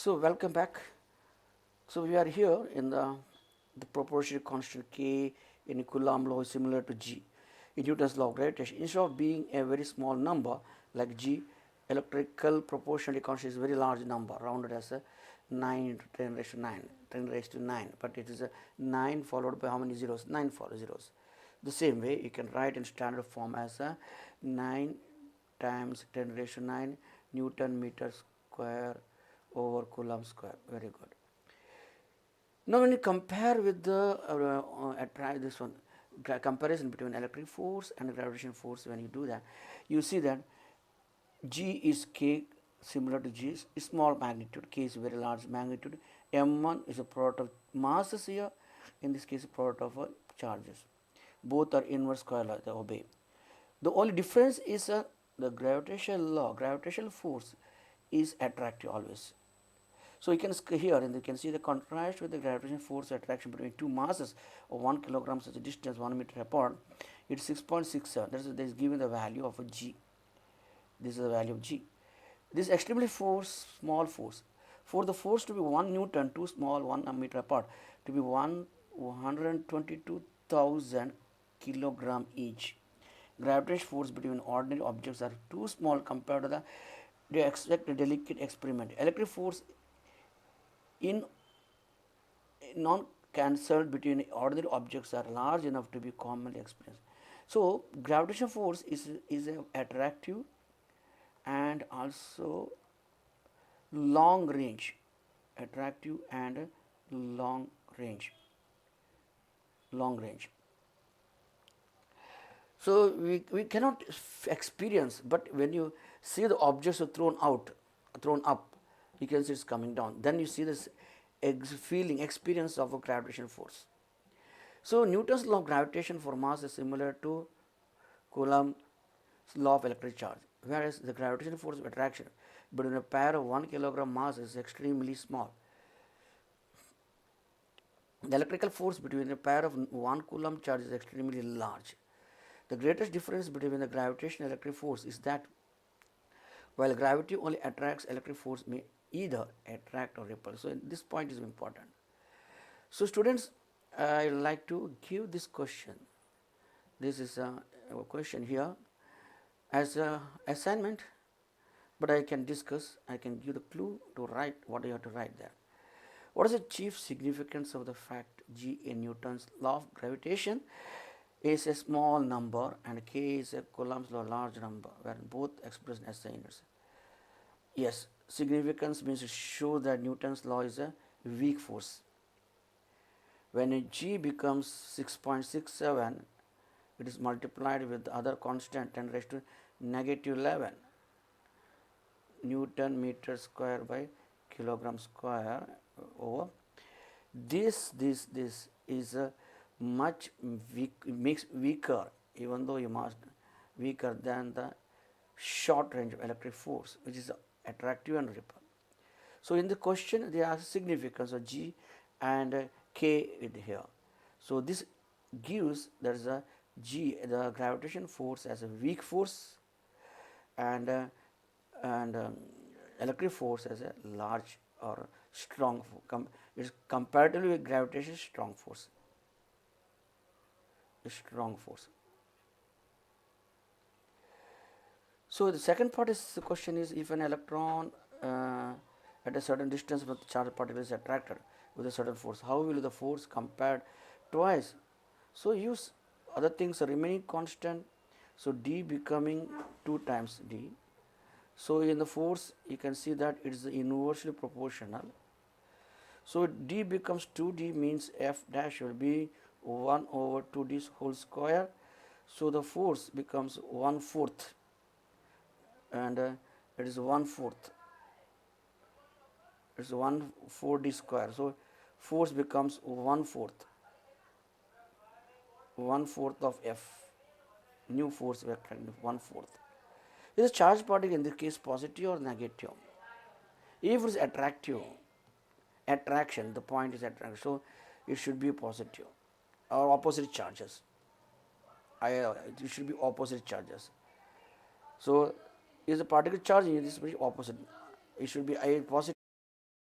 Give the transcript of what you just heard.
So welcome back. So we are here in the proportional constant K in Coulomb law is similar to G. In Newton's law of gravitation, instead of being a very small number like G, electrical proportionality constant is a very large number, rounded as a 9 into 10 raised to 9, 10 raised to 9. But it is a 9 followed by how many zeros? 9 follow zeros. The same way you can write in standard form as a 9 times 10 raised to 9 Newton meter square over Coulomb square. Very good. Now, when you compare with the this one comparison between electric force and gravitational force, when you do that, you see that G is K similar to G is small magnitude, K is very large magnitude. M1 is a product of masses here, in this case, a product of charges. Both are inverse square law, they obey. The only difference is the gravitational law, gravitational force is attractive always. So you can here and you can see the contrast with the gravitational force attraction between two masses of 1 kilogram such a distance 1 meter apart. It's 6.67. That is given the value of a G. This is the value of G. This is extremely small force. For the force to be 1 Newton, too small, 1 meter apart, to be 122,000 kilogram each. Gravitational force between ordinary objects are too small compared to they expect a delicate experiment. Electric force in non-cancelled between ordinary objects are large enough to be commonly experienced. So gravitational force is attractive and also long range, attractive and long range, long range. So we cannot experience, but when you see the objects are thrown out, thrown up, you can see it's coming down. Then you see this experience of a gravitational force. So Newton's law of gravitation for mass is similar to Coulomb's law of electric charge, whereas the gravitational force of attraction between a pair of 1 kilogram mass is extremely small. The electrical force between a pair of 1 coulomb charge is extremely large. The greatest difference between the gravitational and electric force is that while gravity only attracts, electric force may either attract or repel. So this point is important. So students, I like to give this question. This is a question here as a assignment, but I can discuss, I can give the clue to write what you have to write there. What is the chief significance of the fact G in Newton's law of gravitation is a small number and K is a Coulomb's law large number, where both expressed as SI units? Yes, significance means to show that Newton's law is a weak force. When a G becomes 6.67, it is multiplied with the other constant 10 raised to negative 11 Newton meter square by kilogram square over this is a much makes weaker, even though you must weaker than the short range of electric force, which is attractive and repel. So in the question they ask significance of G and K with here. So this gives there is a G, the gravitation force as a weak force, and electric force as a large or strong. It is comparatively with gravitation strong force. Strong force. So the second part is the question is, if an electron at a certain distance from the charged particle is attracted with a certain force, how will the force compared twice? So use other things remaining constant. So D becoming 2 times D. So in the force you can see that it is inversely proportional. So D becomes 2D, means F dash will be 1 over 2D whole square. So the force becomes 1/4, and it is 1/4. It is 1/4D square. So force becomes 1/4. 1/4 of F. New force vector 1/4. Is a charged particle in this case positive or negative? If it is attractive, attraction, the point is attraction, so it should be positive or opposite charges. It should be opposite charges. So is the particle charge in this way opposite? It should be a positive